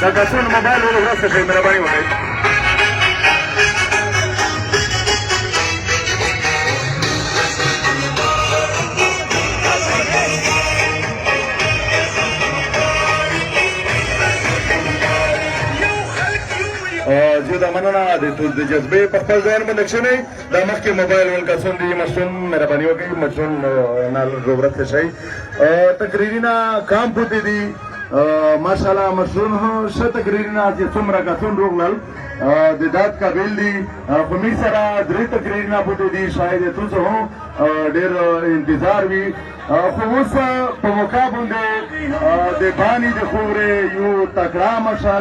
دا کسونه موبایل ولې ورسته شئ مهرباني وکړئ زه دا مننه د جذبې په خپل ځان باندې کښېنئ دا مخکې موبایل ول کسان دي مشرون مهرباني وکړئ مشرون نه ضرورت شئ تقریرونه کام پوتې دي ماشاءالله مشرون ښه تقریرونه چې څومره کسان روغلل د داد قابل دي خو موږ سره 3 تقریرونه پوتې دي شاید تاسو هم ډېر انتظار وي خو اوس په موقع باندې د باني د خورې یو تکړه مشر